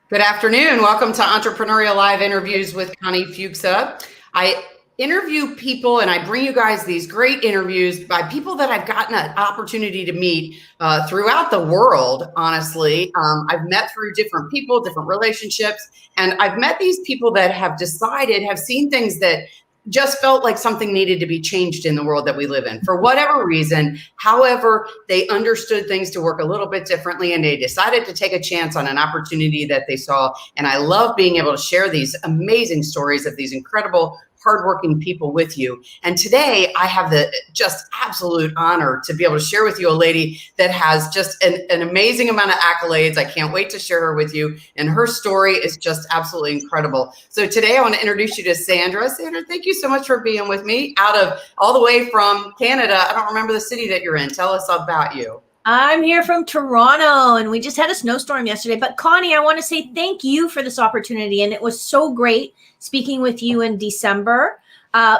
Good afternoon. Welcome to Entrepreneurial Live Interviews with Connie Fuchsa. I interview people and I bring you guys these great interviews by people that I've gotten an opportunity to meet throughout the world, honestly. I've met through different people, different relationships, and I've met these people that have seen things that just felt like something needed to be changed in the world that we live in for whatever reason. However, they understood things to work a little bit differently and they decided to take a chance on an opportunity that they saw. And I love being able to share these amazing stories of these incredible hardworking people with you. And today I have the just absolute honor to be able to share with you a lady that has just an amazing amount of accolades. I can't wait to share her with you. And her story is just absolutely incredible. So today I want to introduce you to Sandra. Sandra, thank you so much for being with me out of all the way from Canada. I don't remember the city that you're in. Tell us about you. I'm here from Toronto, and we just had a snowstorm yesterday. But Connie, I want to say thank you for this opportunity, and it was so great speaking with you in December.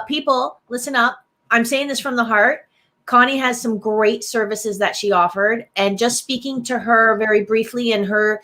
People, listen up. I'm saying this from the heart. Connie has some great services that she offered, and just speaking to her very briefly and her,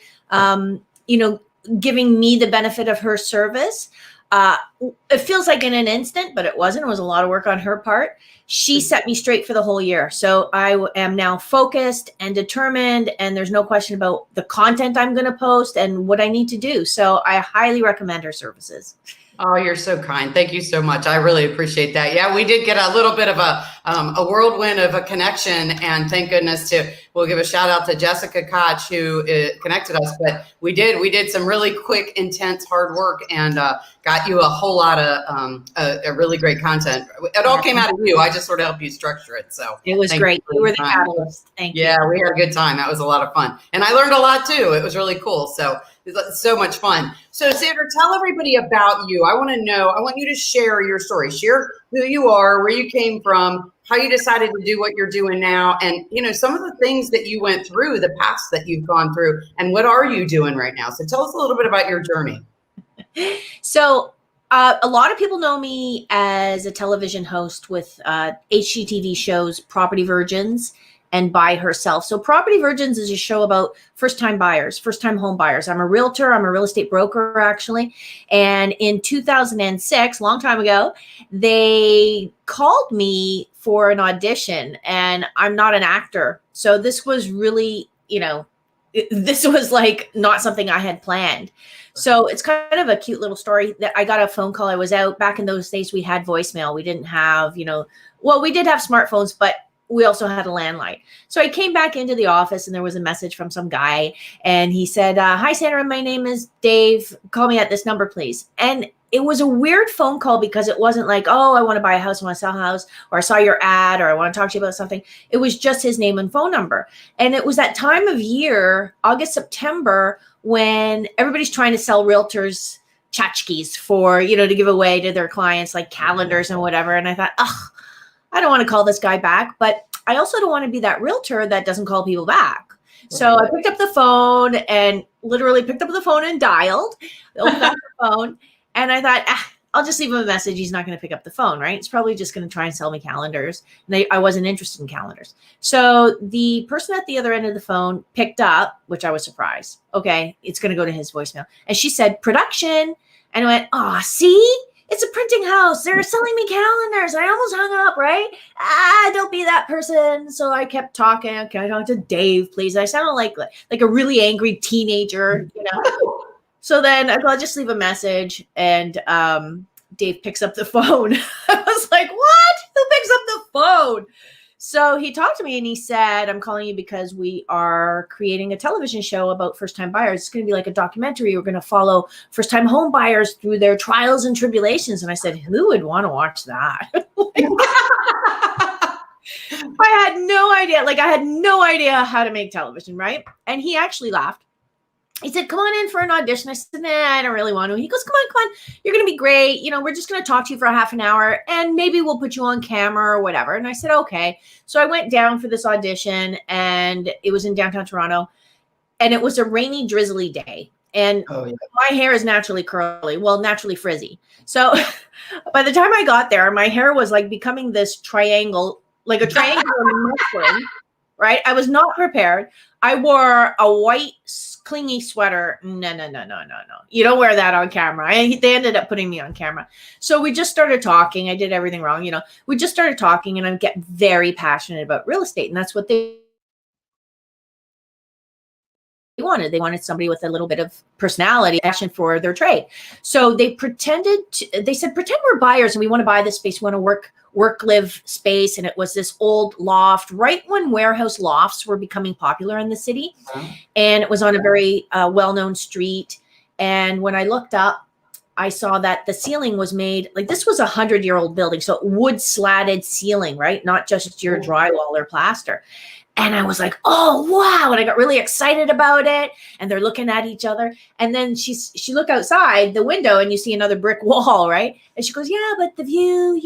giving me the benefit of her service, it feels like in an instant, but it wasn't. It was a lot of work on her part. She set me straight for the whole year. So I am now focused and determined, and there's no question about the content I'm going to post and what I need to do. So I highly recommend her services. Oh, you're so kind. Thank you so much. I really appreciate that. Yeah, we did get a little bit of a whirlwind of a connection, and thank goodness we'll give a shout out to Jessica Koch who connected us. But we did some really quick, intense, hard work, and got you a whole lot of a really great content. It all came out of you. I just sort of helped you structure it. So it was great. You were the catalyst. Thank you. Yeah, we had a good time. That was a lot of fun, and I learned a lot too. It was really cool. So much fun. So Sandra, tell everybody about you. I want you to share your story. Share who you are, where you came from, how you decided to do what you're doing now, and some of the things that you went through, the paths that you've gone through, and what are you doing right now? So tell us a little bit about your journey. So a lot of people know me as a television host with HGTV shows Property Virgins and Buy Herself. So Property Virgins is a show about first-time buyers, first-time home buyers. I'm a realtor. I'm a real estate broker, actually. And in 2006, long time ago, they called me for an audition, and I'm not an actor. So this was really, this was like not something I had planned. So it's kind of a cute little story that I got a phone call. I was out back in those days. We had voicemail. We didn't have, we did have smartphones, but we also had a landline. So I came back into the office and there was a message from some guy, and he said, hi, Sandra, my name is Dave. Call me at this number, please. And it was a weird phone call because it wasn't like, oh, I want to buy a house, I want to sell a house, or I saw your ad, or I want to talk to you about something. It was just his name and phone number. And it was that time of year, August, September, when everybody's trying to sell realtors tchotchkes for, to give away to their clients, like calendars and whatever. And I thought, I don't want to call this guy back, but I also don't want to be that realtor that doesn't call people back. So I picked up the phone and literally picked up the phone and dialed the phone. And I thought, I'll just leave him a message. He's not going to pick up the phone, right? It's probably just going to try and sell me calendars. And I wasn't interested in calendars. So the person at the other end of the phone picked up, which I was surprised. Okay, it's going to go to his voicemail. And she said, production. And I went, see? It's a printing house. They're selling me calendars. I almost hung up, right? Don't be that person. So I kept talking. Can I talk to Dave, please? I sounded like a really angry teenager, So then I thought, I'll just leave a message. And Dave picks up the phone. I was like, what? Who picks up the phone? So he talked to me and he said, I'm calling you because we are creating a television show about first-time buyers. It's going to be like a documentary. We're going to follow first-time home buyers through their trials and tribulations. And I said, who would want to watch that? I had no idea. I had no idea how to make television, right? And he actually laughed. He said, come on in for an audition. I said, nah, I don't really want to. He goes, come on. You're going to be great. We're just going to talk to you for a half an hour and maybe we'll put you on camera or whatever. And I said, okay. So I went down for this audition and it was in downtown Toronto and it was a rainy, drizzly day. And my hair is naturally curly, naturally frizzy. So by the time I got there, my hair was becoming this triangle, like a triangular mushroom, right? I was not prepared. I wore a white clingy sweater. No. You don't wear that on camera. They ended up putting me on camera. So we just started talking. I did everything wrong. We just started talking, and I get very passionate about real estate. And that's what they wanted. They wanted somebody with a little bit of personality, passion for their trade. So they said, pretend we're buyers and we want to buy this space. We want to live space. And it was this old loft right when warehouse lofts were becoming popular in the city. And it was on a very well-known street. And when I looked up, I saw that the ceiling was made, like this was 100-year-old building. So wood slatted ceiling, right? Not just your drywall or plaster. And I was like, oh, wow. And I got really excited about it. And they're looking at each other. And then she looked outside the window and you see another brick wall, right? And she goes, yeah, but the view,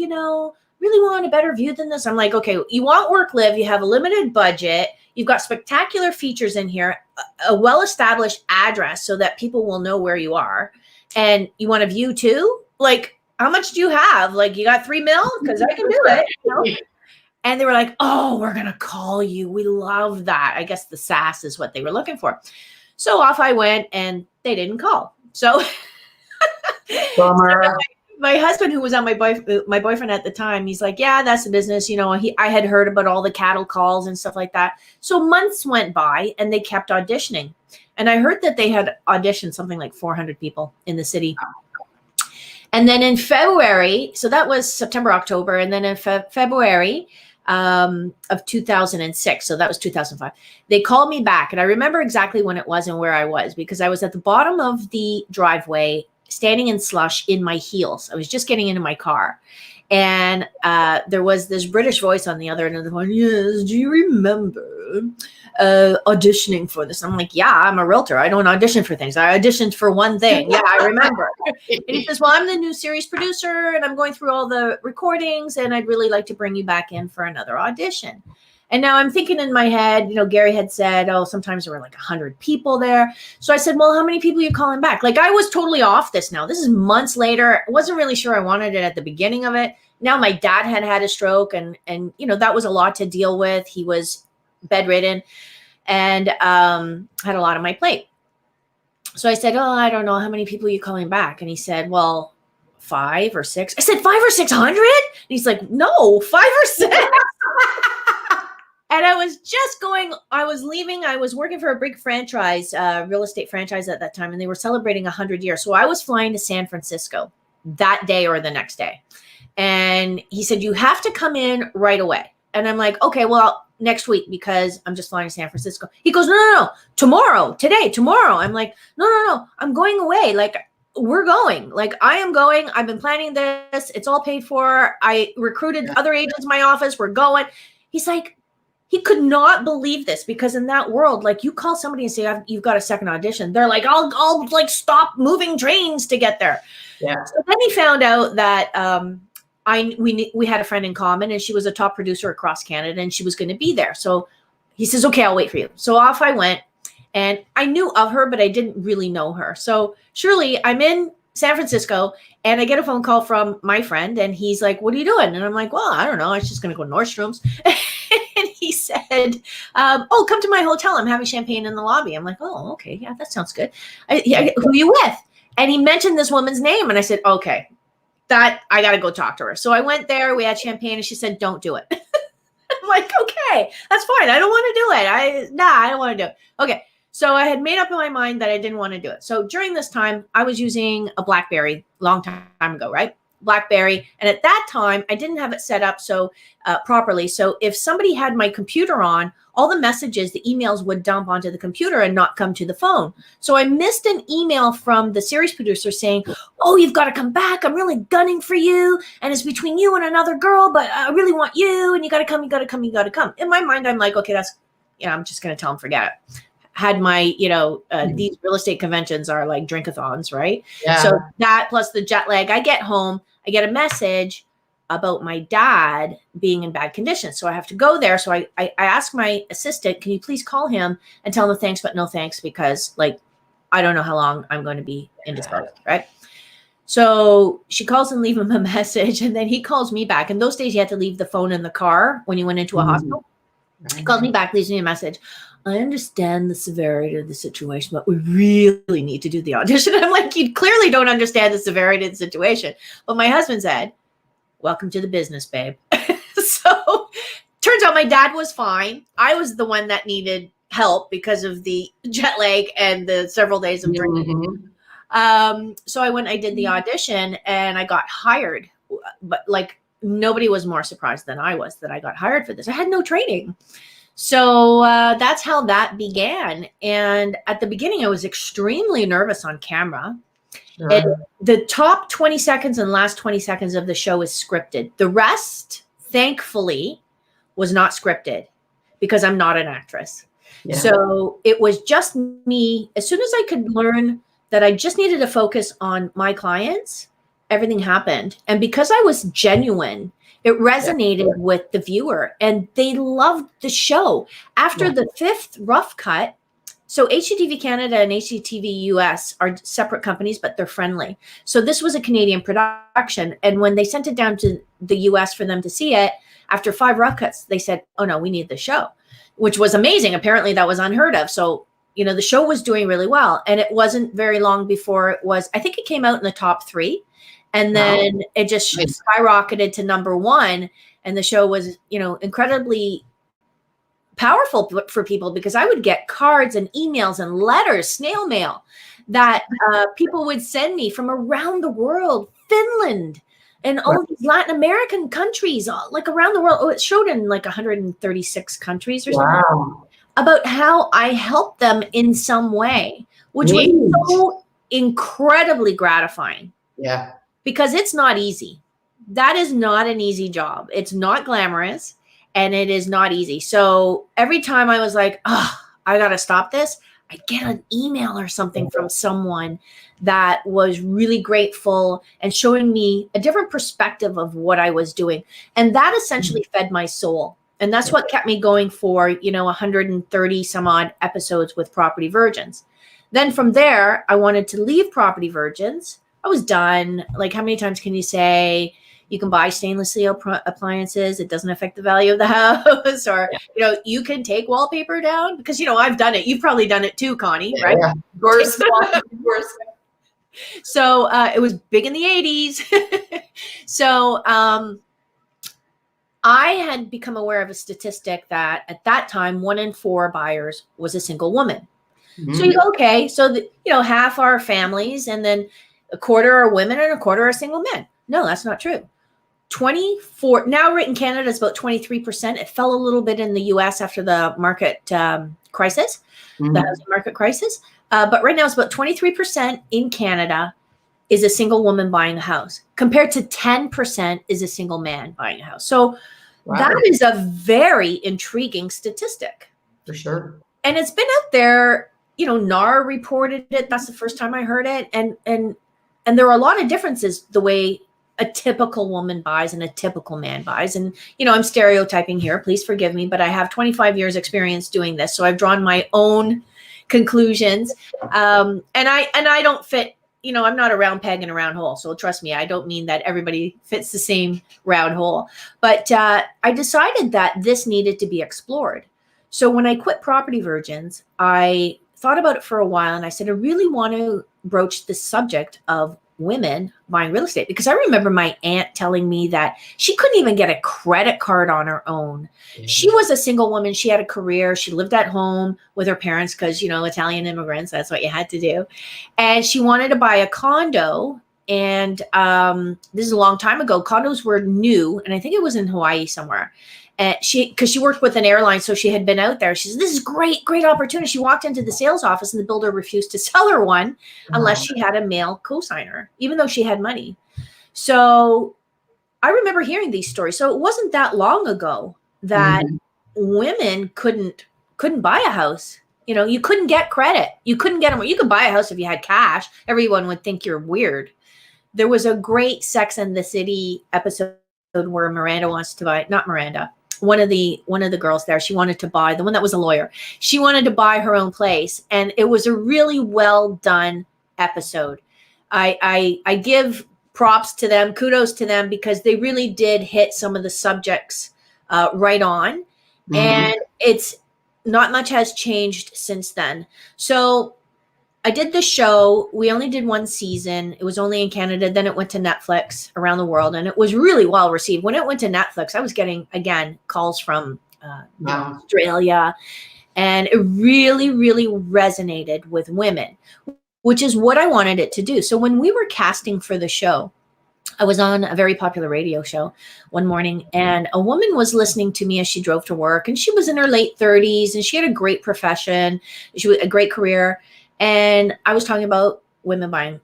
really want a better view than this. I'm like, okay, you want work live. You have a limited budget. You've got spectacular features in here, a well-established address so that people will know where you are. And you want a view too? Like, how much do you have? Like, you got $3 million? Because I can do it. And they were like, oh, we're going to call you. We love that. I guess the sass is what they were looking for. So off I went, and they didn't call. So my husband, who was on my boyfriend at the time, he's like, yeah, that's the business. I had heard about all the cattle calls and stuff like that. So months went by, and they kept auditioning. And I heard that they had auditioned something like 400 people in the city. And then in February, so that was September, October. And then in February of 2006, so that was 2005, they called me back. And I remember exactly when it was and where I was, because I was at the bottom of the driveway, standing in slush in my heels. I was just getting into my car. And there was this British voice on the other end of the phone. Yes, do you remember auditioning for this? I'm like, yeah, I'm a realtor. I don't audition for things. I auditioned for one thing. Yeah, I remember. And he says, well, I'm the new series producer, and I'm going through all the recordings, and I'd really like to bring you back in for another audition. And now I'm thinking in my head, Gary had said, oh, sometimes there were like 100 people there. So I said, well, how many people are you calling back? Like, I was totally off this now. This is months later. I wasn't really sure I wanted it at the beginning of it. Now my dad had a stroke, and that was a lot to deal with. He was bedridden and had a lot on my plate. So I said, oh, I don't know, how many people are you calling back? And he said, well, 5 or 6. I said, 500 or 600? And he's like, no, 5 or 6. And I was leaving. I was working for a big franchise, real estate franchise at that time, and they were celebrating 100 years. So I was flying to San Francisco that day or the next day. And he said, you have to come in right away. And I'm like, okay, well, next week, because I'm just flying to San Francisco. He goes, no, tomorrow, today, tomorrow. I'm like, no, I'm going away. Like, we're going. Like, I am going. I've been planning this. It's all paid for. I recruited other agents in my office. We're going. He's like, he could not believe this, because in that world, like, you call somebody and say, you've got a second audition. They're like, I'll like stop moving trains to get there. Yeah. So then he found out that we had a friend in common, and she was a top producer across Canada, and she was going to be there. So he says, okay, I'll wait for you. So off I went, and I knew of her, but I didn't really know her. So surely I'm in San Francisco, and I get a phone call from my friend, and he's like, what are you doing? And I'm like, well, I don't know. I was just going to go to Nordstrom's. And he said, oh, come to my hotel. I'm having champagne in the lobby. I'm like, oh, okay. Yeah, that sounds good. Who are you with? And he mentioned this woman's name. And I said, okay, I got to go talk to her. So I went there. We had champagne, and she said, don't do it. I'm like, okay, that's fine. I don't want to do it. I don't want to do it. Okay. So I had made up in my mind that I didn't want to do it. So during this time, I was using a BlackBerry, long time ago, right? BlackBerry. And at that time, I didn't have it set up properly. So if somebody had my computer on, all the messages, the emails would dump onto the computer and not come to the phone. So I missed an email from the series producer saying, oh, you've got to come back. I'm really gunning for you. And it's between you and another girl, but I really want you. And you got to come, you got to come, you got to come. In my mind, I'm like, okay, I'm just going to tell him, forget it. Had my, these real estate conventions are like drink-a-thons, right? Yeah. So that plus the jet lag, I get home, I get a message about my dad being in bad condition. So I have to go there. So I ask my assistant, can you please call him and tell him thanks, but no thanks, because like, I don't know how long I'm going to be indisposed, right? So she calls and leave him a message, and then he calls me back. In those days, you had to leave the phone in the car when you went into a hospital. He calls me back, leaves me a message. I understand the severity of the situation, but we really need to do the audition. I'm like, you clearly don't understand the severity of the situation. But my husband said, welcome to the business, babe. So turns out my dad was fine. I was the one that needed help because of the jet lag and the several days of drinking. So I went, I did the audition and I got hired. But like nobody was more surprised than I was that I got hired for this. I had no training. So that's how that began. And at the beginning, I was extremely nervous on camera. Sure. And the top 20 seconds and last 20 seconds of the show is scripted. The rest, thankfully, was not scripted because I'm not an actress. Yeah. So it was just me. As soon as I could learn that I just needed to focus on my clients, everything happened. And because I was genuine, it resonated with the viewer and they loved the show. After the 5th rough cut, so HGTV Canada and HGTV US are separate companies, but they're friendly. So this was a Canadian production. And when they sent it down to the US for them to see it, after 5 rough cuts, they said, oh no, we need the show, which was amazing. Apparently that was unheard of. So, you know, the show was doing really well. And it wasn't very long before it was, I think it came out in the top 3. And then it just skyrocketed to #1. And the show was, you know, incredibly powerful for people because I would get cards and emails and letters, snail mail that people would send me from around the world, Finland and all these Latin American countries, like around the world. Oh, it showed in like 136 countries or something about how I helped them in some way, which was so incredibly gratifying. Yeah. Because it's not easy. That is not an easy job. It's not glamorous and it is not easy. So every time I was like, oh, I got to stop this, I'd get an email or something from someone that was really grateful and showing me a different perspective of what I was doing. And that essentially fed my soul. And that's what kept me going for, you know, 130 some odd episodes with Property Virgins. Then from there, I wanted to leave Property Virgins. I was done. Like, how many times can you say you can buy stainless steel appliances? It doesn't affect the value of the house. Or, you know, you can take wallpaper down because, you know, I've done it. You've probably done it too, Connie, right? Yeah, of course. Of course. So it was big in the 80s. So I had become aware of a statistic that at that time, 1 in 4 buyers was a single woman. So you go, okay, so, you know, half are families and then a quarter are women and a quarter are single men. No, that's not true. 24, now right in Canada is about 23%. It fell a little bit in the US after the market crisis, the housing market crisis. But right now it's about 23% in Canada is a single woman buying a house compared to 10% is a single man buying a house. So that is a very intriguing statistic. For sure. And it's been out there, you know, NAR reported it. That's the first time I heard it. And there are a lot of differences the way a typical woman buys and a typical man buys. And, you know, I'm stereotyping here, please forgive me, but I have 25 years experience doing this. So I've drawn my own conclusions. And I don't fit, you know, I'm not a round peg in a round hole. So trust me, I don't mean that everybody fits the same round hole, but I decided that this needed to be explored. So when I quit Property Virgins, I thought about it for a while and I said, I really want to broach the subject of women buying real estate because I remember my aunt telling me that she couldn't even get a credit card on her own. She was a single woman. She had a career. She lived at home with her parents because, you know, Italian immigrants, that's what you had to do. And she wanted to buy a condo. And this is a long time ago. Condos were new. And I think it was in Hawaii somewhere. And because she worked with an airline, so she had been out there. She said, this is great opportunity. She walked into the sales office and the builder refused to sell her one unless she had a male co-signer, even though she had money. So I remember hearing these stories. So it wasn't that long ago that women couldn't buy a house. You know, you couldn't get credit. You couldn't get them. You could buy a house if you had cash. Everyone would think you're weird. There was a great Sex and the City episode where Miranda wants to buy, not Miranda, one of the girls there, she wanted to buy, the one that was a lawyer, she wanted to buy her own place. And it was a really well done episode. I give props to them, kudos to them, because they really did hit some of the subjects right on. And it's not much has changed since then. So I did the show. We only did one season. It was only in Canada. Then it went to Netflix around the world, and it was really well received. When it went to Netflix, I was getting, again, calls from Wow. Australia, and it really, really resonated with women, which is what I wanted it to do. So when we were casting for the show, I was on a very popular radio show one morning, and a woman was listening to me as she drove to work, and she was in her late 30s, and she had a great profession. She had a great career. And I was talking about women buying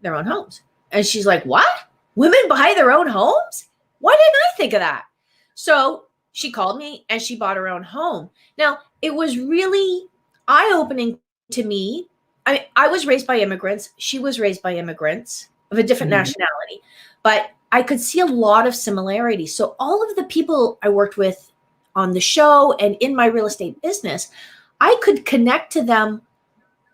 their own homes. And she's like, what? Women buy their own homes? Why didn't I think of that? So she called me and she bought her own home. Now, it was really eye-opening to me. I was raised by immigrants. She was raised by immigrants of a different nationality, but I could see a lot of similarities. So all of the people I worked with on the show and in my real estate business, I could connect to them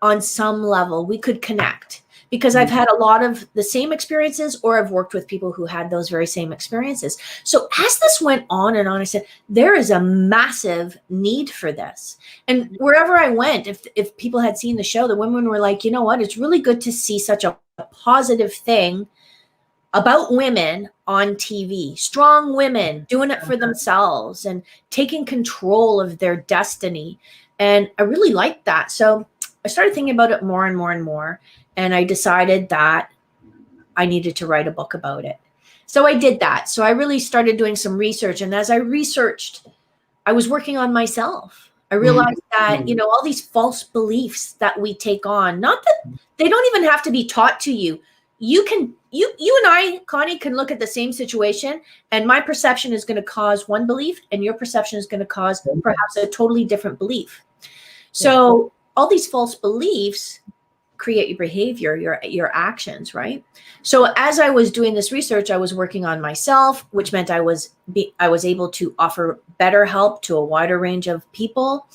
on some level. We could connect because I've had a lot of the same experiences, or I've worked with people who had those very same experiences. So as this went on and on, I said, there is a massive need for this. And wherever I went, if people had seen the show, the women were like, you know what, it's really good to see such a positive thing about women on TV, strong women doing it for themselves and taking control of their destiny. And I really liked that. So I started thinking about it more and more and more. And I decided that I needed to write a book about it. So I did that. So I really started doing some research. And as I researched, I was working on myself. I realized that, you know, all these false beliefs that we take on, not that they don't even have to be taught to you. You and I, Connie, can look at the same situation, and my perception is going to cause one belief, and your perception is going to cause perhaps a totally different belief. So all these false beliefs create your behavior, your actions, right? So as I was doing this research, I was working on myself, which meant I was able to offer better help to a wider range of people.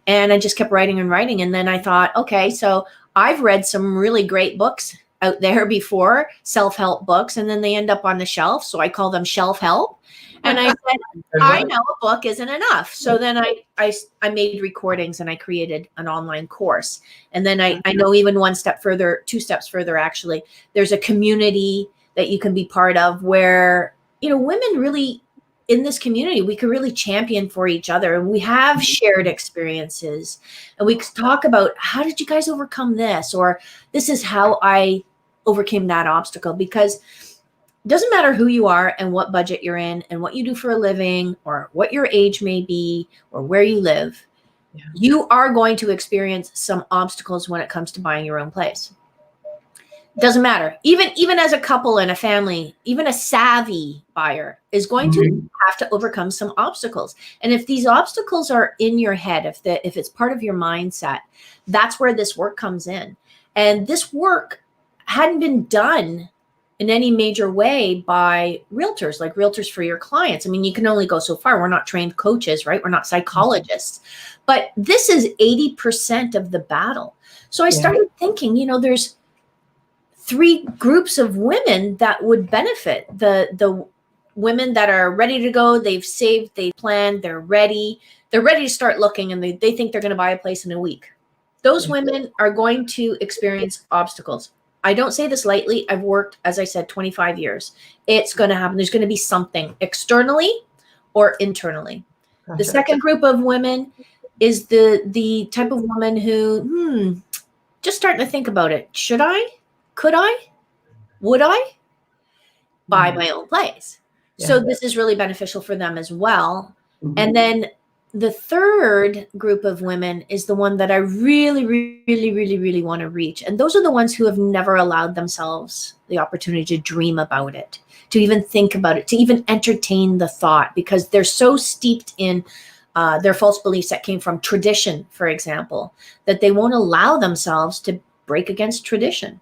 And I just kept writing and writing. And then I thought, okay, so I've read some really great books out there before, self-help books, and then they end up on the shelf. So I call them shelf help. And I said, I know a book isn't enough. So then I made recordings and I created an online course. And then I know even two steps further, actually, there's a community that you can be part of where, you know, women really in this community, we can really champion for each other. And we have shared experiences, and we talk about, how did you guys overcome this? Or this is how I overcame that obstacle. Because it doesn't matter who you are and what budget you're in and what you do for a living or what your age may be or where you live. Yeah. You are going to experience some obstacles when it comes to buying your own place. It doesn't matter. Even as a couple and a family, even a savvy buyer is going to have to overcome some obstacles. And if these obstacles are in your head, if it's part of your mindset, that's where this work comes in. And this work hadn't been done in any major way by realtors, like realtors for your clients. I mean, you can only go so far. We're not trained coaches, right? We're not psychologists, but this is 80% of the battle. So I started thinking, you know, there's 3 groups of women that would benefit. The women that are ready to go, they've saved, they planned, they're ready to start looking, and they think they're going to buy a place in a week. Those women are going to experience obstacles. I don't say this lightly. I've worked, as I said, 25 years. It's going to happen. There's going to be something externally or internally. Gotcha. The second group of women is the type of woman who, just starting to think about it. Should I? Could I? Would I buy my own place? Yeah. So this is really beneficial for them as well. And then the third group of women is the one that I really, really, really, really want to reach. And those are the ones who have never allowed themselves the opportunity to dream about it, to even think about it, to even entertain the thought, because they're so steeped in their false beliefs that came from tradition, for example, that they won't allow themselves to break against tradition.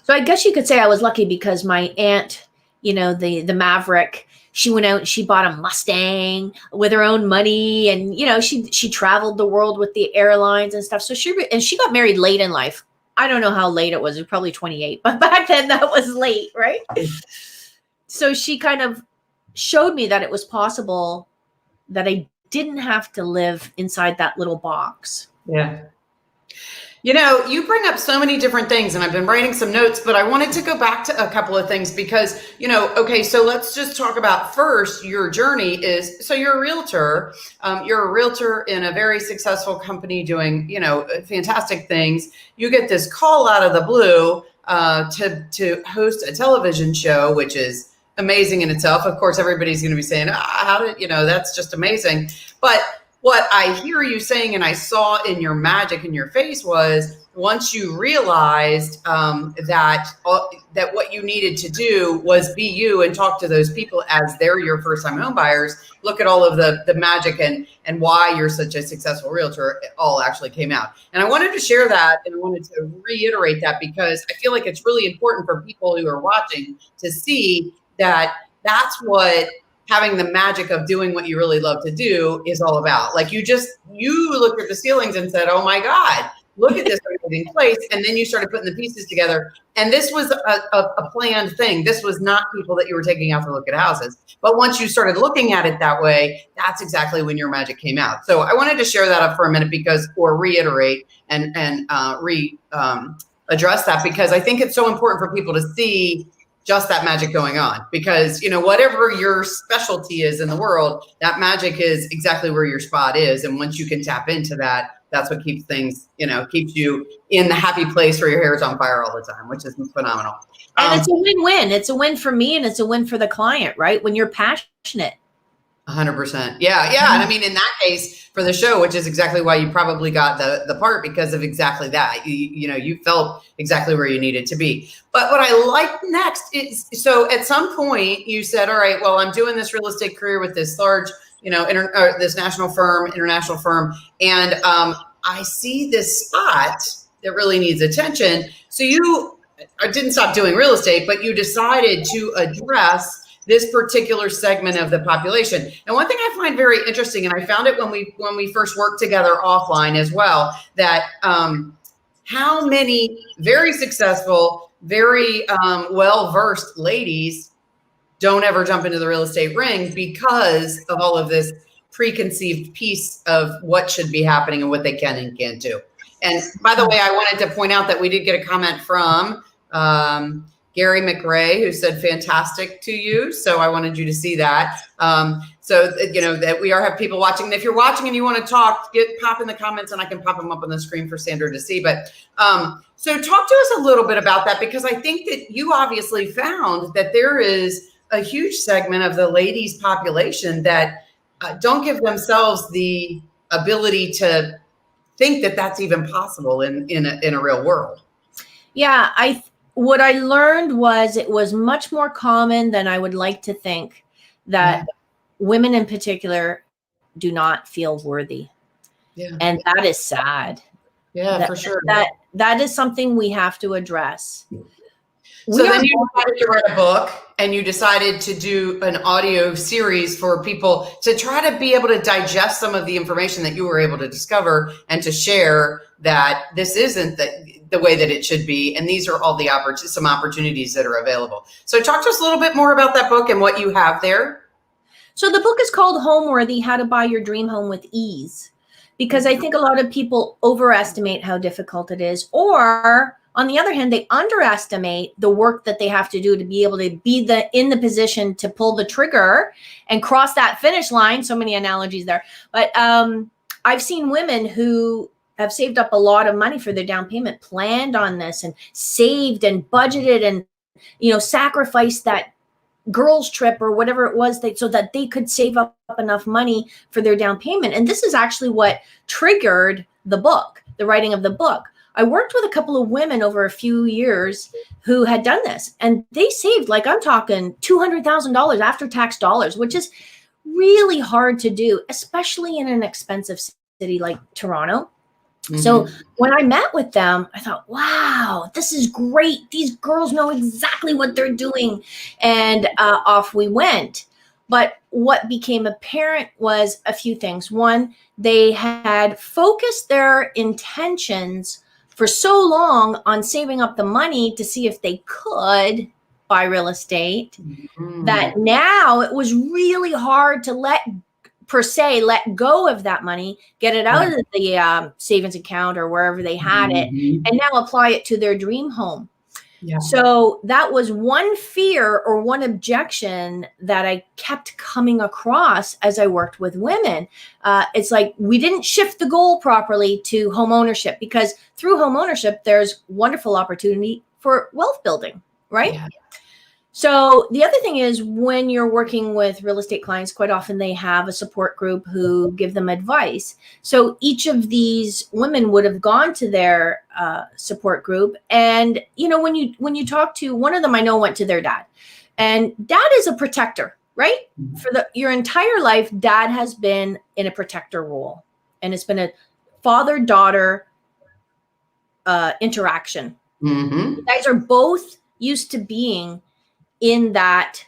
So I guess you could say I was lucky because my aunt, you know, the Maverick, she went out and she bought a Mustang with her own money. And, you know, she traveled the world with the airlines and stuff. So she got married late in life. I don't know how late it was. It was probably 28, but back then that was late, right? So she kind of showed me that it was possible, that I didn't have to live inside that little box. Yeah. You know, you bring up so many different things, and I've been writing some notes, but I wanted to go back to a couple of things because, you know, okay, so let's just talk about first your journey is, so you're a realtor. You're a realtor in a very successful company doing, you know, fantastic things. You get this call out of the blue to host a television show, which is amazing in itself. Of course, everybody's going to be saying, how did, you know, that's just amazing. But what I hear you saying, and I saw in your magic in your face, was once you realized that what you needed to do was be you and talk to those people as they're your first-time home buyers. Look at all of the magic and why you're such a successful realtor. It all actually came out, and I wanted to share that, and I wanted to reiterate that because I feel like it's really important for people who are watching to see that that's what having the magic of doing what you really love to do is all about. Like you looked at the ceilings and said, oh my God, look at this amazing place. And then you started putting the pieces together. And this was a planned thing. This was not people that you were taking out to look at houses. But once you started looking at it that way, that's exactly when your magic came out. So I wanted to share that up for a minute or reiterate and address that, because I think it's so important for people to see just that magic going on, because, you know, whatever your specialty is in the world, that magic is exactly where your spot is. And once you can tap into that, that's what keeps things, you know, keeps you in the happy place where your hair is on fire all the time, which is phenomenal. And it's a win-win. It's a win for me and it's a win for the client, right? When you're passionate. 100%. Yeah. Yeah. And I mean, in that case for the show, which is exactly why you probably got the part, because of exactly that, you know, you felt exactly where you needed to be. But what I like next is, so at some point you said, all right, well, I'm doing this real estate career with this large, you know, this international firm. And I see this spot that really needs attention. So you didn't stop doing real estate, but you decided to address this particular segment of the population. And one thing I find very interesting, and I found it when we first worked together offline as well, that how many very successful, very well-versed ladies don't ever jump into the real estate ring because of all of this preconceived piece of what should be happening and what they can and can't do. And by the way, I wanted to point out that we did get a comment from Gary McRae, who said fantastic to you. So I wanted you to see that. So, you know, that we have people watching. And if you're watching and you want to talk, pop in the comments and I can pop them up on the screen for Sandra to see. But so talk to us a little bit about that, because I think that you obviously found that there is a huge segment of the ladies population that don't give themselves the ability to think that that's even possible in a real world. Yeah, what I learned was it was much more common than I would like to think that women in particular do not feel worthy. Yeah. And that is sad. Yeah, for sure. That is something we have to address. So then you decided to write a book, and you decided to do an audio series for people to try to be able to digest some of the information that you were able to discover and to share that this isn't the way that it should be. And these are all the some opportunities that are available. So talk to us a little bit more about that book and what you have there. So the book is called Homeworthy: How to Buy Your Dream Home with Ease, because I think a lot of people overestimate how difficult it is, or on the other hand, they underestimate the work that they have to do to be able to be in the position to pull the trigger and cross that finish line. So many analogies there. But I've seen women who have saved up a lot of money for their down payment, planned on this and saved and budgeted and, you know, sacrificed that girls trip or whatever it was so that they could save up enough money for their down payment. And this is actually what triggered the book, the writing of the book. I worked with a couple of women over a few years who had done this, and they saved, like I'm talking $200,000 after tax dollars, which is really hard to do, especially in an expensive city like Toronto. Mm-hmm. So when I met with them, I thought, wow, this is great. These girls know exactly what they're doing. And off we went. But what became apparent was a few things. One, they had focused their intentions for so long on saving up the money to see if they could buy real estate, that now it was really hard to let per se let go of that money, get it out of the savings account or wherever they had it, and now apply it to their dream home. Yeah. So that was one fear or one objection that I kept coming across as I worked with women. It's like we didn't shift the goal properly to home ownership, because through home ownership, there's wonderful opportunity for wealth building, right? Yeah. So the other thing is, when you're working with real estate clients, quite often they have a support group who give them advice. So each of these women would have gone to their support group. And, you know, when you talk to one of them, I know went to their dad, and dad is a protector, right? Mm-hmm. For your entire life, dad has been in a protector role, and it's been a father-daughter interaction. Mm-hmm. You guys are both used to being in that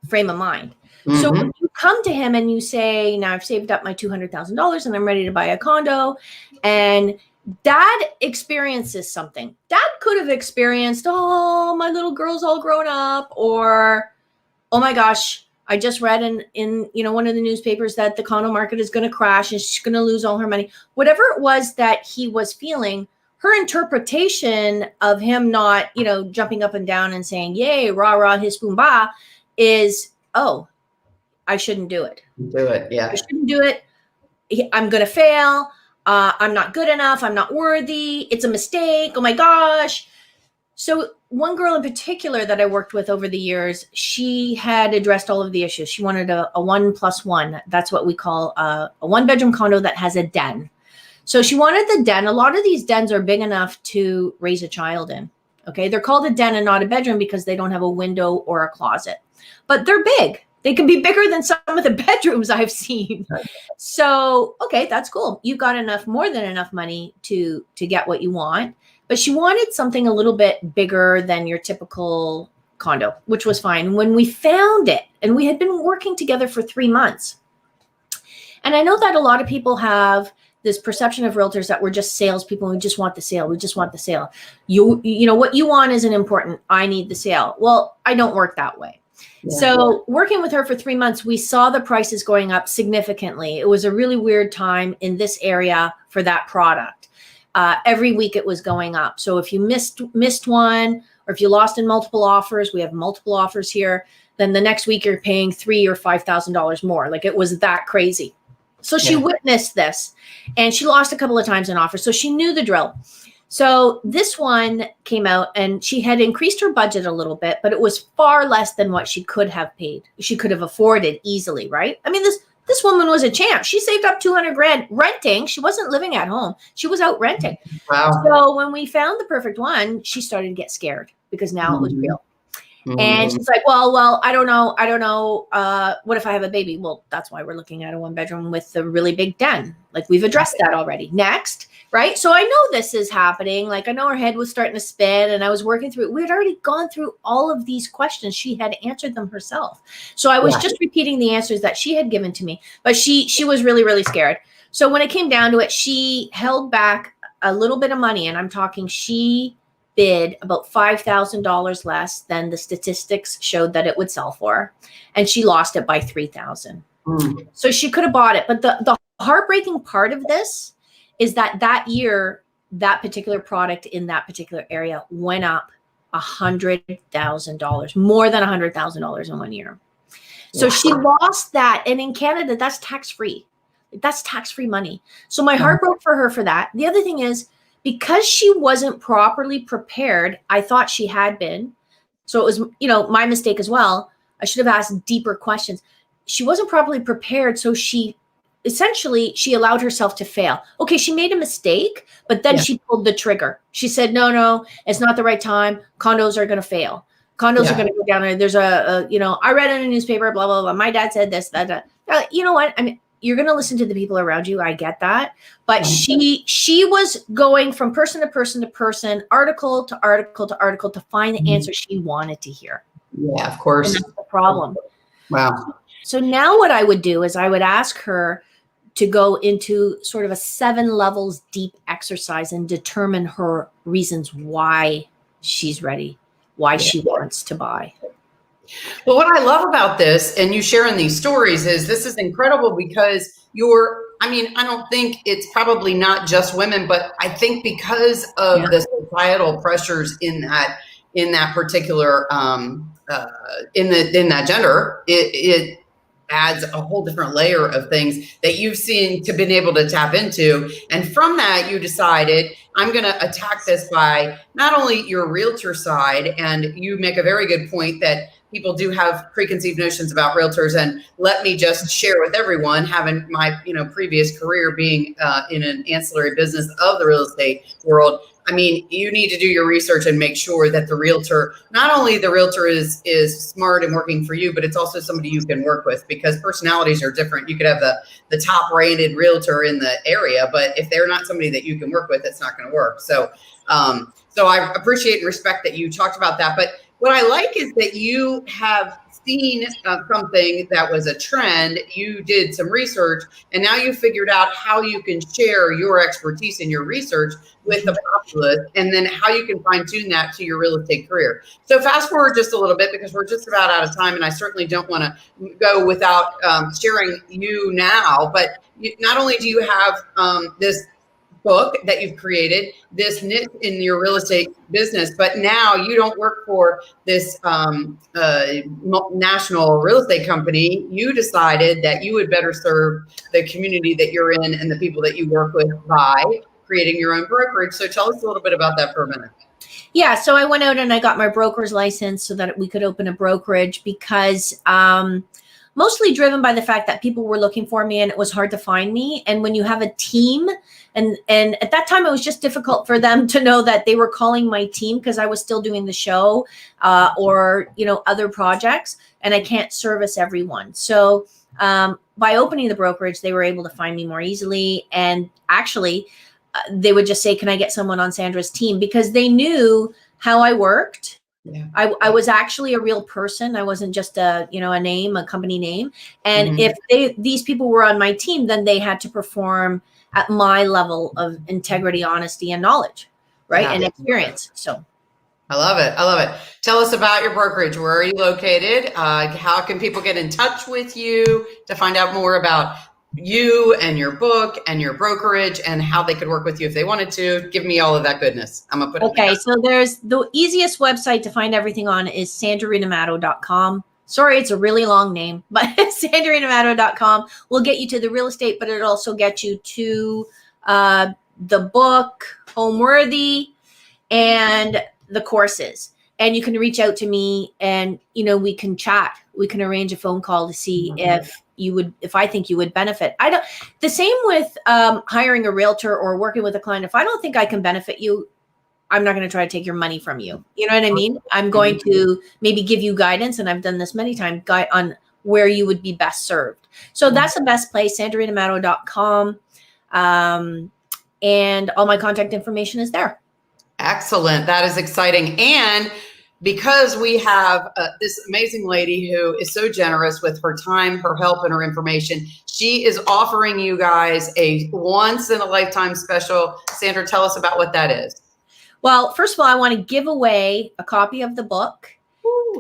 frame of mind. Mm-hmm. So when you come to him and you say, now I've saved up my $200,000 and I'm ready to buy a condo, and dad experiences something. Dad could have experienced, oh, my little girl's all grown up, or, oh my gosh, I just read in one of the newspapers that the condo market is going to crash and she's going to lose all her money. Whatever it was that he was feeling, her interpretation of him not, jumping up and down and saying, yay, rah, rah, his boom, bah, is, oh, I shouldn't do it. Do it, yeah. I shouldn't do it. I'm going to fail. I'm not good enough. I'm not worthy. It's a mistake. Oh my gosh. So one girl in particular that I worked with over the years, she had addressed all of the issues. She wanted a 1+1. That's what we call a 1-bedroom condo that has a den. So she wanted the den. A lot of these dens are big enough to raise a child in. Okay. They're called a den and not a bedroom because they don't have a window or a closet, but they're big. They can be bigger than some of the bedrooms I've seen. So, okay, that's cool. You got more than enough money to get what you want, but she wanted something a little bit bigger than your typical condo, which was fine. When we found it, and we had been working together for 3 months. And I know that a lot of people have this perception of realtors that we're just salespeople. We just want the sale. We just want the sale. You know, what you want isn't important. I need the sale. Well, I don't work that way. Yeah. So working with her for 3 months, we saw the prices going up significantly. It was a really weird time in this area for that product. Every week it was going up. So if you missed one, or if you lost in multiple offers, we have multiple offers here, then the next week you're paying $3,000 or $5,000 more. Like, it was that crazy. So she witnessed this, and she lost a couple of times in offers. So she knew the drill. So this one came out, and she had increased her budget a little bit, but it was far less than what she could have paid. She could have afforded easily, right? I mean, this woman was a champ. She saved up $200,000 renting. She wasn't living at home. She was out renting. Wow. So when we found the perfect one, she started to get scared because now it was real. Mm-hmm. And she's like, well, I don't know. What if I have a baby? Well, that's why we're looking at a 1-bedroom with a really big den. Like, we've addressed that already. Next, right? So I know this is happening. Like, I know her head was starting to spin, and I was working through it. We had already gone through all of these questions. She had answered them herself. So I was just repeating the answers that she had given to me, but she was really, really scared. So when it came down to it, she held back a little bit of money, and I'm talking, she bid about $5,000 less than the statistics showed that it would sell for, and she lost it by $3,000. So she could have bought it. But the heartbreaking part of this is that year, that particular product in that particular area went up $100,000, more than $100,000 in 1 year. So she lost that. And in Canada, that's tax-free. That's tax-free money. So my heart broke for her for that. The other thing is, because she wasn't properly prepared, I thought she had been. So it was, my mistake as well. I should have asked deeper questions. She wasn't properly prepared. So she allowed herself to fail. Okay, she made a mistake, but then she pulled the trigger. She said, no, it's not the right time. Condos are going to fail. Condos are going to go down. There's I read in a newspaper, blah, blah, blah. My dad said this, that. You know what? I mean, you're going to listen to the people around you. I get that. But she was going from person to person to person, article to article to article, to find the answer she wanted to hear. Yeah, of course. And that's the problem. Wow. So now what I would do is I would ask her to go into sort of a 7 levels deep exercise and determine her reasons why she's ready, why she wants to buy. Well, what I love about this and you sharing these stories is this is incredible because I mean, I don't think it's probably not just women, but I think because Yeah. of the societal pressures in that particular in that gender, it adds a whole different layer of things that you've seen to been able to tap into. And from that, you decided, I'm going to attack this by not only your realtor side, and you make a very good point that people do have preconceived notions about realtors. And let me just share with everyone, having my previous career being in an ancillary business of the real estate world, I mean, you need to do your research and make sure that the realtor, not only the realtor is smart and working for you, but it's also somebody you can work with, because personalities are different. You could have the top rated realtor in the area, but if they're not somebody that you can work with, it's not going to work. So, so I appreciate and respect that you talked about that. But what I like is that you have seen something that was a trend, you did some research, and now you figured out how you can share your expertise and your research with the populace, and then how you can fine tune that to your real estate career. So fast forward just a little bit, because we're just about out of time, and I certainly don't want to go without sharing you now, but not only do you have this book that you've created, this niche in your real estate business, but now you don't work for this national real estate company. You decided that you would better serve the community that you're in and the people that you work with by creating your own brokerage. So tell us a little bit about that for a minute. Yeah, so I went out and I got my broker's license so that we could open a brokerage, because mostly driven by the fact that people were looking for me and it was hard to find me. And when you have a team, and at that time it was just difficult for them to know that they were calling my team, because I was still doing the show or other projects, and I can't service everyone. So by opening the brokerage, they were able to find me more easily. And actually, they would just say, can I get someone on Sandra's team? Because they knew how I worked. Yeah. I was actually a real person. I wasn't just a name, a company name. And Mhm. if these people were on my team, then they had to perform at my level of integrity, honesty, and knowledge, right? Yeah. And experience. So I love it. I love it. Tell us about your brokerage. Where are you located? How can people get in touch with you to find out more about you and your book and your brokerage, and how they could work with you if they wanted to? Give me all of that goodness. I'm going to put it okay, so there's the easiest website to find everything on is sandrarinomato.com. Sorry, it's a really long name, but sandrarinomato.com will get you to the real estate, but it'll also get you to the book, Homeworthy, and the courses. And you can reach out to me, and we can chat. We can arrange a phone call to see if I think you would benefit. The same with hiring a realtor or working with a client. If I don't think I can benefit you, I'm not going to try to take your money from you. You know what I mean? I'm going to maybe give you guidance, and I've done this many times, on where you would be best served. So that's the best place, sandrarinomato.com. And all my contact information is there. Excellent. That is exciting. And because we have this amazing lady who is so generous with her time, her help, and her information, she is offering you guys a once-in-a-lifetime special. Sandra, tell us about what that is. Well, first of all, I want to give away a copy of the book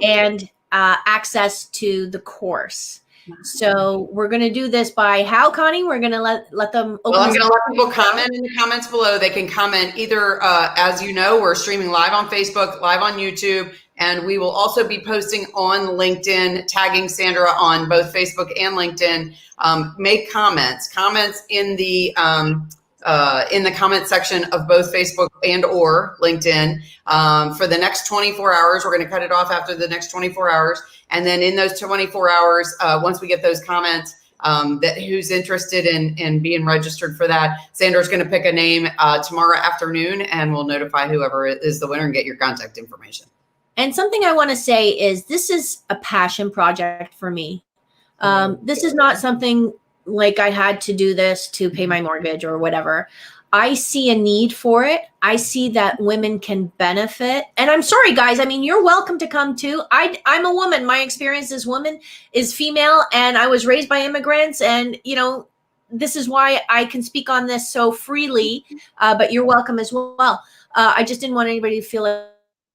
and access to the course. So we're going to do this by how, Connie? We're going to let them open. Well, I'm going to let people comment in the comments below. They can comment either, as you know, we're streaming live on Facebook, live on YouTube, and we will also be posting on LinkedIn, tagging Sandra on both Facebook and LinkedIn. Make comments in the comment section of both Facebook and or LinkedIn for the next 24 hours. We're going to cut it off after the next 24 hours. And then in those 24 hours, once we get those comments, that who's interested in being registered for that, Sandra's going to pick a name tomorrow afternoon, and we'll notify whoever is the winner and get your contact information. And something I want to say is this is a passion project for me. This is not something like I had to do this to pay my mortgage or whatever. I see a need for it. I see that women can benefit. And I'm sorry, guys. I mean, you're welcome to come too. I'm a woman. My experience as woman is female, and I was raised by immigrants. And, this is why I can speak on this so freely, but you're welcome as well. I just didn't want anybody to feel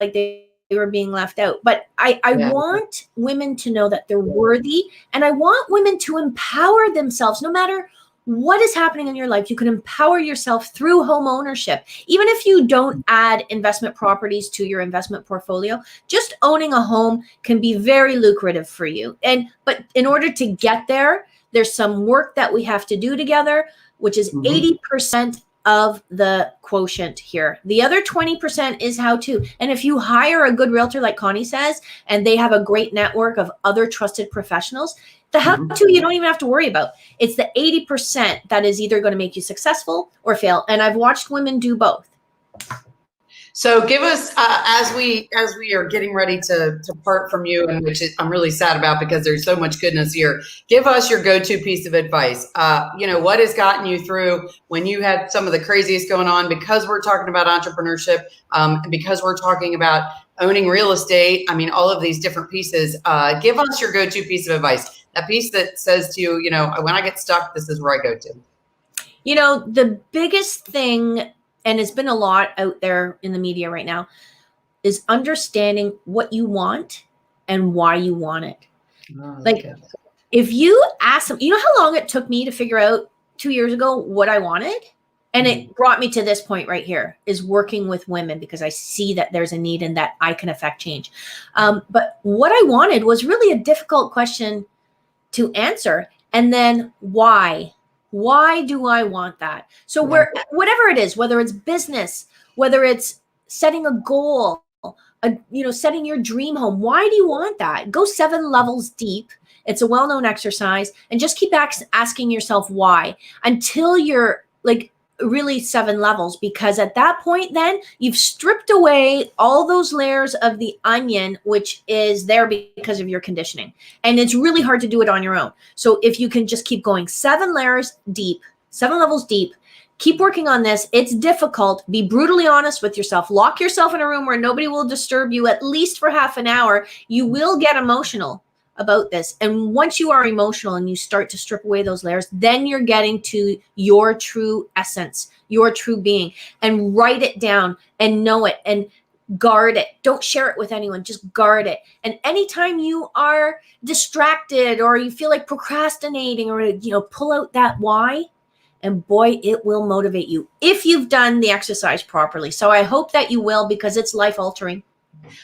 like they were being left out. But I want women to know that they're worthy, and I want women to empower themselves no matter what is happening in your life. You can empower yourself through home ownership. Even if you don't add investment properties to your investment portfolio, just owning a home can be very lucrative for you. But in order to get there, there's some work that we have to do together, which is 80% of the quotient here. The other 20% is how to. And if you hire a good realtor, like Connie says, and they have a great network of other trusted professionals, the how to you don't even have to worry about. It's the 80% that is either going to make you successful or fail. And I've watched women do both. So give us, as we are getting ready to part from you, and which I'm really sad about because there's so much goodness here, give us your go-to piece of advice. What has gotten you through when you had some of the craziest going on, because we're talking about entrepreneurship, because we're talking about owning real estate. I mean, all of these different pieces. Give us your go-to piece of advice. That piece that says to you, when I get stuck, this is where I go to. The biggest thing, and it's been a lot out there in the media right now, is understanding what you want and why you want it. If you ask them, how long it took me to figure out 2 years ago what I wanted? And it brought me to this point right here, is working with women, because I see that there's a need and that I can affect change. But what I wanted was really a difficult question to answer. And then why? Why do I want that? So whatever it is, whether it's business, whether it's setting a goal, setting your dream home, why do you want that? Go 7 levels deep. It's a well-known exercise, and just keep asking yourself why until you're really 7 levels, because at that point, then you've stripped away all those layers of the onion, which is there because of your conditioning. And it's really hard to do it on your own. So if you can just keep going 7 layers deep, 7 levels deep, keep working on this. It's difficult. Be brutally honest with yourself. Lock yourself in a room where nobody will disturb you, at least for half an hour. You will get emotional about this. And once you are emotional and you start to strip away those layers, then you're getting to your true essence, your true being, and write it down and know it and guard it. Don't share it with anyone, just guard it. And anytime you are distracted or you feel like procrastinating or, pull out that why, and boy, it will motivate you if you've done the exercise properly. So I hope that you will, because it's life altering.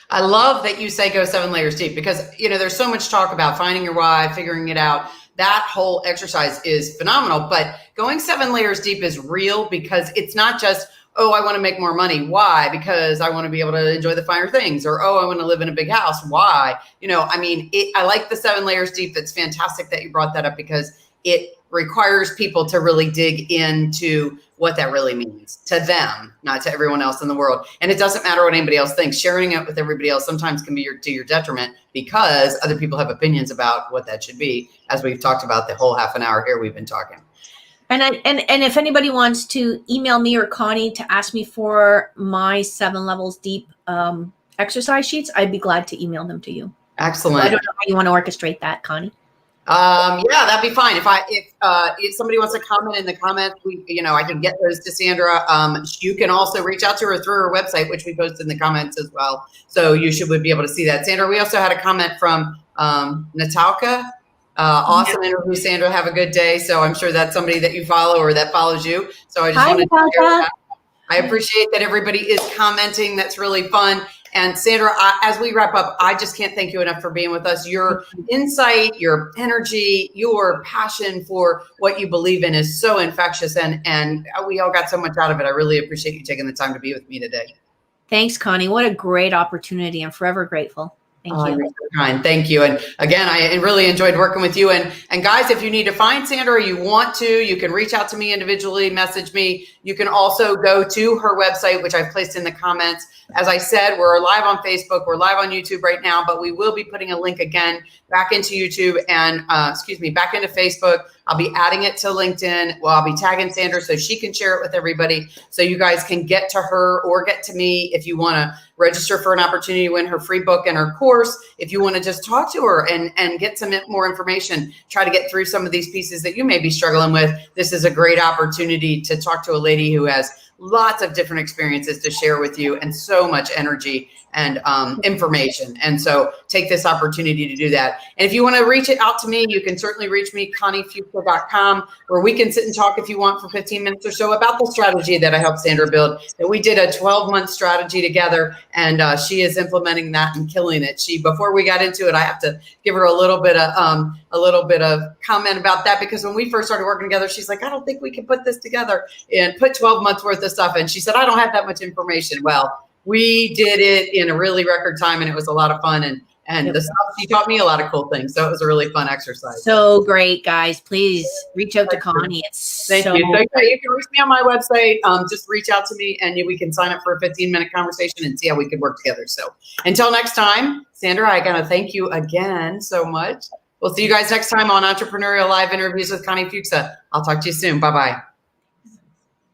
I love that you say go 7 layers deep, because, there's so much talk about finding your why, figuring it out. That whole exercise is phenomenal, but going 7 layers deep is real, because it's not just, I want to make more money. Why? Because I want to be able to enjoy the finer things, or, I want to live in a big house. Why? I like the 7 layers deep. It's fantastic that you brought that up, because it requires people to really dig into what that really means to them, not to everyone else in the world. And it doesn't matter what anybody else thinks. Sharing it with everybody else sometimes can be to your detriment, because other people have opinions about what that should be, as we've talked about the whole half an hour here we've been talking. And if anybody wants to email me or Connie to ask me for my 7 levels deep exercise sheets, I'd be glad to email them to you. Excellent. So I don't know how you want to orchestrate that, Connie. Yeah, that'd be fine. If somebody wants to comment in the comments, I can get those to Sandra. You can also reach out to her through her website, which we posted in the comments as well. So you would be able to see that. Sandra, we also had a comment from Natalka. Awesome interview, Sandra. Have a good day. So I'm sure that's somebody that you follow or that follows you. So I just wanted to share that. I appreciate that everybody is commenting. That's really fun. And Sandra, as we wrap up, I just can't thank you enough for being with us. Your insight, your energy, your passion for what you believe in is so infectious, and we all got so much out of it. I really appreciate you taking the time to be with me today. Thanks, Connie. What a great opportunity. I'm forever grateful. Thank you. You're so kind. Thank you. And again, I really enjoyed working with you. And guys, if you need to find Sandra or you want to, you can reach out to me individually, message me. You can also go to her website, which I've placed in the comments. As I said, we're live on Facebook. We're live on YouTube right now, but we will be putting a link again back into YouTube and, back into Facebook. I'll be adding it to LinkedIn. Well, I'll be tagging Sandra so she can share it with everybody. So you guys can get to her or get to me if you want to register for an opportunity to win her free book and her course. If you want to just talk to her and get some more information, try to get through some of these pieces that you may be struggling with. This is a great opportunity to talk to a lady who has lots of different experiences to share with you and so much energy and information. And so take this opportunity to do that. And if you want to reach it out to me, you can certainly reach me, ConnieFuchsa.com, where we can sit and talk if you want for 15 minutes or so about the strategy that I helped Sandra build. That we did a 12-month strategy together, and she is implementing that and killing it. Before we got into it, I have to give her a little bit of comment about that, because when we first started working together, she's like, I don't think we can put this together and put 12 months worth of stuff. And she said, I don't have that much information. Well, we did it in a really record time, and it was a lot of fun. And the stuff, she taught me a lot of cool things. So it was a really fun exercise. So great, guys. Please reach out to Connie. Thank you. You can reach me on my website. Just reach out to me, and we can sign up for a 15-minute conversation and see how we could work together. So until next time, Sandra, I got to thank you again so much. We'll see you guys next time on Entrepreneurial Live Interviews with Connie Fuchsa. I'll talk to you soon. Bye-bye.